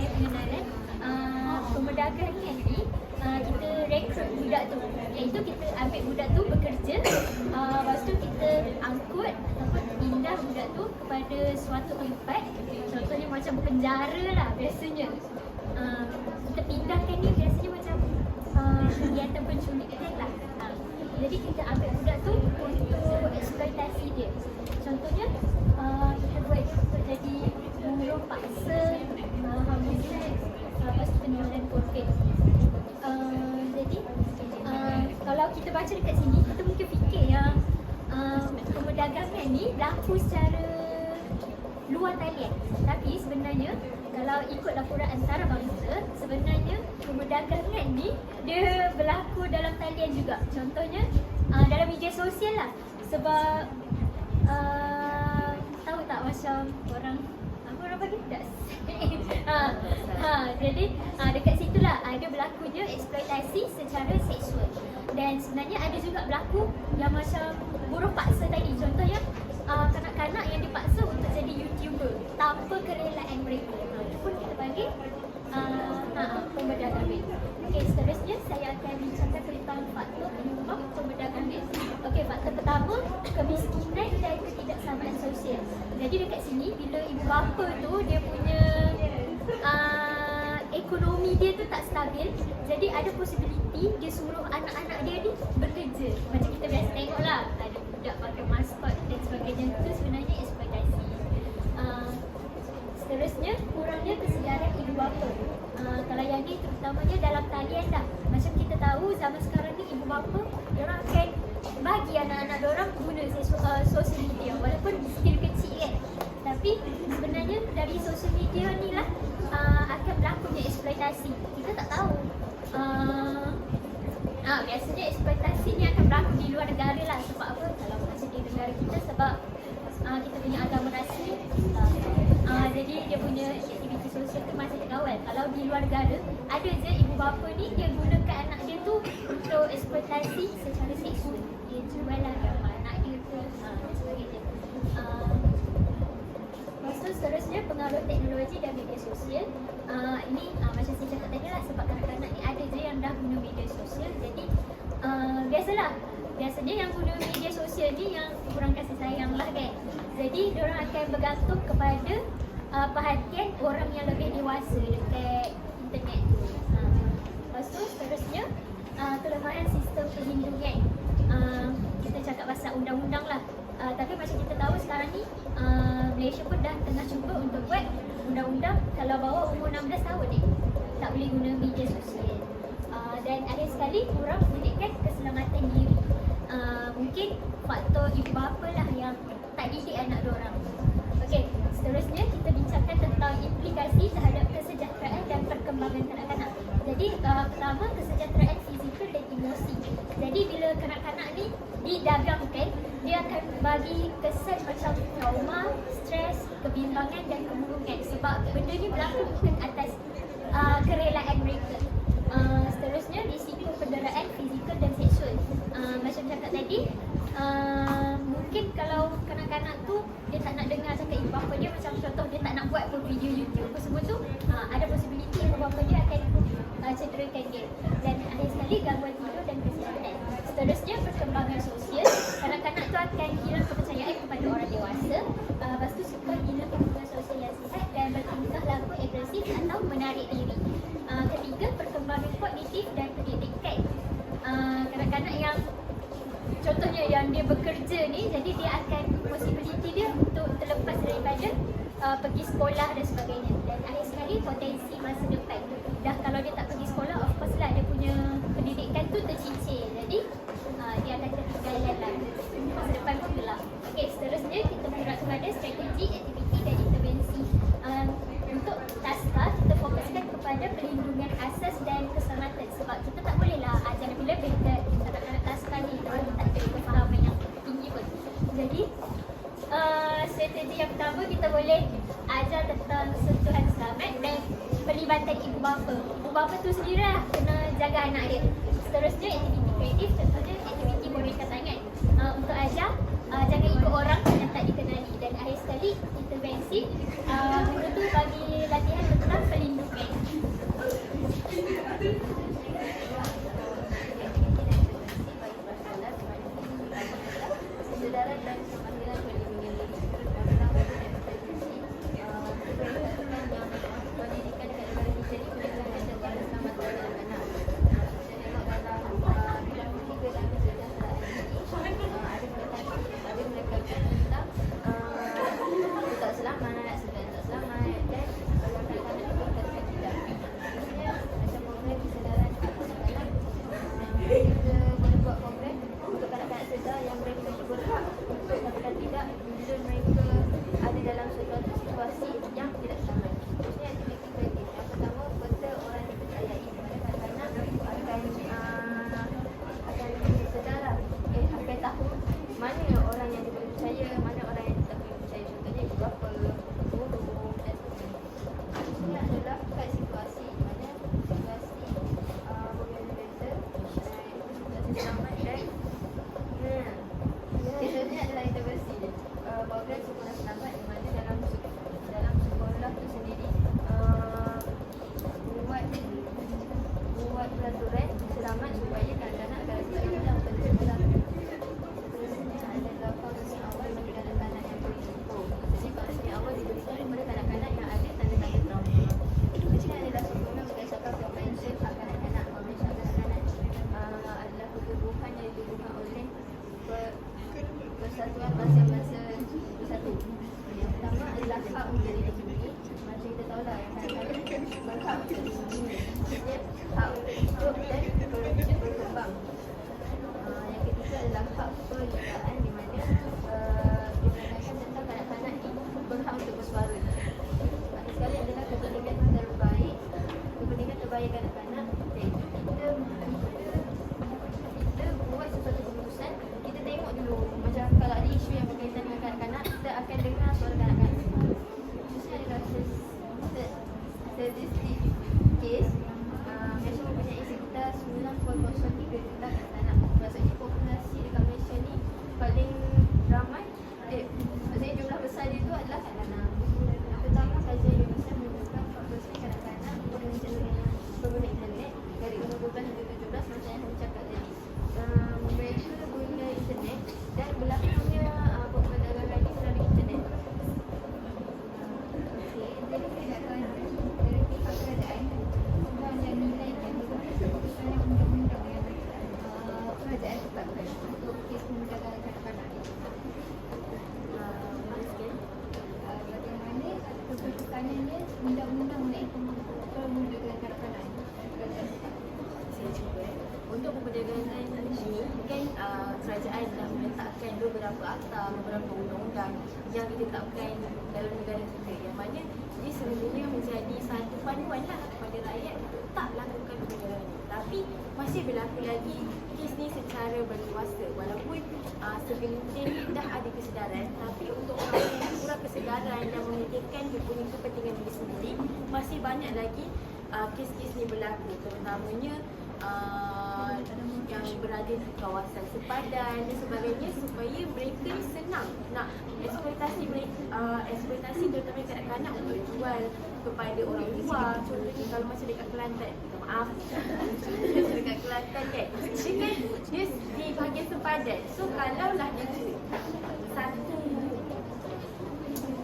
sikit pengenalan. Perdagangan ni kita rekrut budak tu, iaitu kita ambil budak tu bekerja, lepas tu kita angkut ataupun pindah budak tu kepada suatu tempat, contohnya macam penjara lah biasanya. Kita pindahkan ni biasanya macam kegiatan penculikan lah. Jadi kita ambil budak tu untuk eksploitasi dia. Contohnya kita buat dia untuk jadi buruh paksa, homeless, lepas penjualan COVID. Jadi kalau kita baca dekat sini, kita mungkin fikir yang perdagangan ni berlaku secara luar talian. Tapi sebenarnya kalau ikut laporan antarabangsa, sebenarnya perdagangan ni dia berlaku dalam talian juga. Contohnya dalam media sosial lah. Sebab tahu tak macam orang bagi tak? Jadi dekat situlah ada berlakunya eksploitasi secara seksual. Dan sebenarnya ada juga berlaku yang macam buruh paksa tadi. Contohnya kanak-kanak yang dipaksa untuk jadi YouTuber tanpa kerelaan mereka. Itu pun kita panggil perdagangan. Okey, seterusnya saya akan bincangkan tentang faktor penyumbang perdagangan. Okey, faktor pertama, kemiskinan dan ketidaksamaan sosial. Jadi dekat sini bila ibu bapa tu dia punya ekonomi dia tu tak stabil, jadi ada possibility dia suruh anak-anak dia ni bekerja. Macam kita biasa tengok lah, ada budak pakai maskot dan sebagainya. Itu sebenarnya eksploitasi. Seterusnya, kurangnya kesedaran ibu bapa. Kalau yang ni terutamanya dalam talian dah. Macam kita tahu zaman sekarang ni ibu bapa diorang akan bagi anak-anak diorang guna social media walaupun still kecil kan. Tapi sebenarnya dari social media ni lah akan berlakunya eksploitasi. Kita tak tahu. Biasanya eksploitasi ni akan berlaku di luar negara lah. Sebab apa? Kalau macam di negara kita, sebab kita punya agama rasmi, jadi dia punya aktiviti sosial tu masih terkawal. Kalau di luar negara, ada je ibu bapa ni dia gunakan anak dia tu untuk eksploitasi secara seksual. Dia jual lah gambar anak dia tu dan sebagainya. Lepas tu seterusnya, pengaruh teknologi dan media sosial. Ini macam saya cakap tadi lah, sebab kanak-kanak ni ada je yang dah guna media sosial. Jadi biasanya yang guna media sosial ni yang kurang kasih sayang lah kan. Jadi diorang akan bergantung kepada perhatian orang yang lebih dewasa dekat internet tu. Lepas tu seterusnya, kelemahan sistem perlindungan. Kita cakap pasal undang-undang lah. Tapi macam kita tahu sekarang ni Malaysia pun dah tengah cuba untuk buat undang-undang kalau bawah umur 16 tahun ni tak boleh guna media sosial. Dan ada sekali kurang pendidikan keselamatan diri. Mungkin faktor ibu bapa lah yang tak didik anak diorang. Okey, seterusnya kita bincangkan tentang implikasi terhadap kesejahteraan dan perkembangan kanak-kanak. Jadi pertama, kesejahteraan fizikal dan emosi. Jadi bila kanak-kanak ni didagangkan, dia akan bagi kesan macam trauma, stres, kebimbangan dan kemurungan. Sebab benda ni berlaku bukan atas kerelaan mereka. Seterusnya, risiko penderaan fizikal dan seksual. Macam cakap tadi, mungkin kalau kanak-kanak tu dia tak nak dengar cakap ibu bapa dia, macam contoh dia tak nak buat pun video YouTube apa semua tu, ada possibility ibu bapa dia akan cederakan dia. Dan ada sekali gangguan tidur dan kesihatan. Seterusnya, perkembangan sosial. Kanak-kanak tu akan hilang kepercayaan kepada orang dewasa. Lepas tu suka hilang hubungan sosial yang sihat dan bertingkah laku agresif atau menarik diri. Ketiga, perkembangan kognitif dan pendidikan. Kanak-kanak yang contohnya yang dia bekerja ni, jadi dia akan possibility dia untuk terlepas daripada pergi sekolah dan sebagainya. Dan akhir sekali, potensi masa depan. Dah kalau dia tak pergi sekolah, of course lah dia punya pendidikan tu tercicir. Jadi dia akan ketinggalan lah. Masa depan pun gelap. Okey, seterusnya kita bergerak kepada strategi, aktiviti dan intervensi. Untuk taskbar, kita fokuskan kepada perlindungan asas dan keselamatan. Sebab kita tak bolehlah ajar lebih-lebih dekat kanak-kanak taskbar ni. Kita tak ada kefahaman yang tinggi pun. Jadi strategi yang pertama, kita boleh ajar tentang sentuhan selamat dan pelibatan ibu bapa. Ibu bapa tu sendirilah kena jaga anak dia. Seterusnya, aktiviti kreatif, contohnya aktiviti boneka tangan. Untuk ajar, jangan ikut orang yang tak dikenali. Dan akhir sekali, intervensi, guru tu bagi latihan tentang perlindungan. statistik kes Malaysia mempunyai sekitar 9.03 juta kanak-kanak. Maksudnya populasi dekat Malaysia ni paling ramai, maksudnya jumlah besar dia tu adalah kanak-kanak. Yang pertama, kajian UNICEF menunjukkan 40% kanak-kanak pengguna internet dari umur 12 hingga 17 macam yang saya cakap tadi. Mereka guna internet dan berlakunya perdagangan ini melalui internet. Okey, jadi saya nak tanya dari pihak kerajaan sebenarnya nilai dan keputusan yang undang-undang yang kerajaan tetapkan untuk kes perdagangan kanak-kanak ni. Bagaimana keputusannya undang-undang mengenai perdagangan kanak-kanak ni kerajaan tetapkan? Saya cuba. Untuk perdagangan ini kan kerajaan dah meletakkan beberapa akta, beberapa undang-undang yang ditetapkan dalam negara kita, yang mana ini sebenarnya menjadi satu panduan lah kepada rakyat tak lakukan perdagangan ini. Tapi masih berlaku lagi kes ni secara berkuasa, walaupun segelintir dah ada kesedaran, tapi untuk orang yang kurang kesedaran dan memikirkan kepentingan diri sendiri, masih banyak lagi kes-kes ni berlaku, terutamanya yang berada di kawasan sepadan dan sebagainya, supaya mereka ni senang nak eksploitasi eksploitasi terutama kanak-kanak untuk jual kepada orang luar. Contohnya kalau macam dekat Kelantan, maaf dekat Kelantan kan, dia di bahagian sepadan. So kalaulah dia satu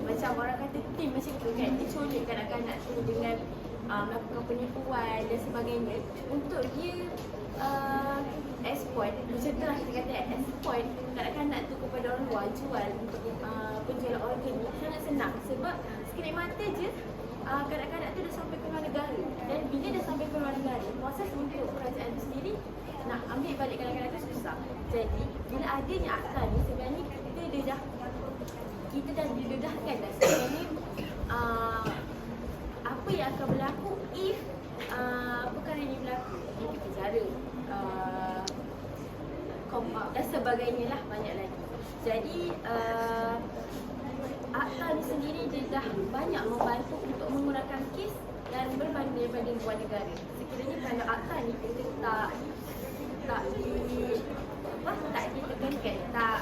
macam orang kata tim macam tu kan, dia culik kanak-kanak tu dengan melakukan penipuan dan sebagainya untuk dia exploit, macam tu lah kita kata, exploit kanak-kanak tu kepada orang luar, jual untuk penjualan organik sangat senang. Sebab sekelip mata je kanak-kanak tu dah sampai ke luar negara, dan bila dah sampai ke luar negara, proses untuk kerajaan tu sendiri nak ambil balik kanak-kanak tu susah. Jadi bila adanya akta ni, sebenarnya kita dah didedahkan dah sebenarnya apa yang akan berlaku if perkara ini berlaku, di penjara, dan sebagainya lah, banyak lagi. Jadi akta ni sendiri dia dah banyak membantu untuk mengurangkan kes dan berbanding luar negara. Sekiranya kalau akta ni kita tak ditekankan, tak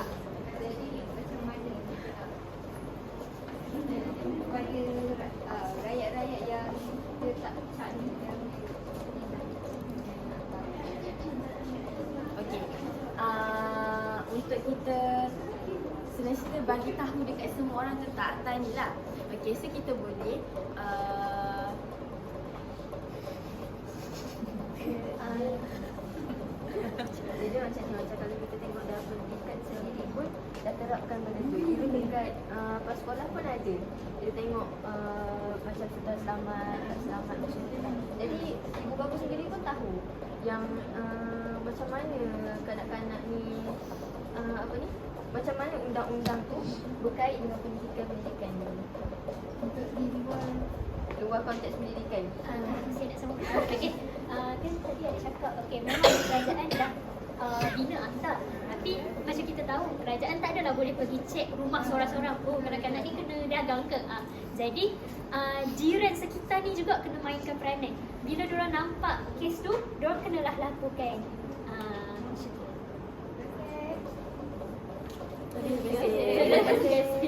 Kepada rakyat-rakyat yang dia tak cari yang okey. Untuk kita sebenarnya bagi tahu dekat semua orang tentang akta ni lah. Okey, so kita boleh jadi macam kalau kita tengok dalam pendidikan sendiri pun dah terapkan benda tu. Even dekat sekolah pun ada. Kita tengok macam sudah selamat, tak selamat macam tu kan. Jadi ibu bapa sendiri pun tahu yang macam mana kanak-kanak ni macam mana undang-undang tu berkait dengan pendidikan ni untuk di luar konteks pendidikan. Saya nak sambung. Okey. Kan tadi ada cakap, okey, memang kerajaan dah bina akta. Tapi macam kita tahu, kerajaan tak adalah boleh pergi cek rumah seorang-seorang. Oh, kanak-kanak ni kena dagang ke? Jadi jiran sekitar ni juga kena mainkan peranan. Bila diorang nampak kes tu, diorang kenalah lakukan. Macam tu. Terima kasih.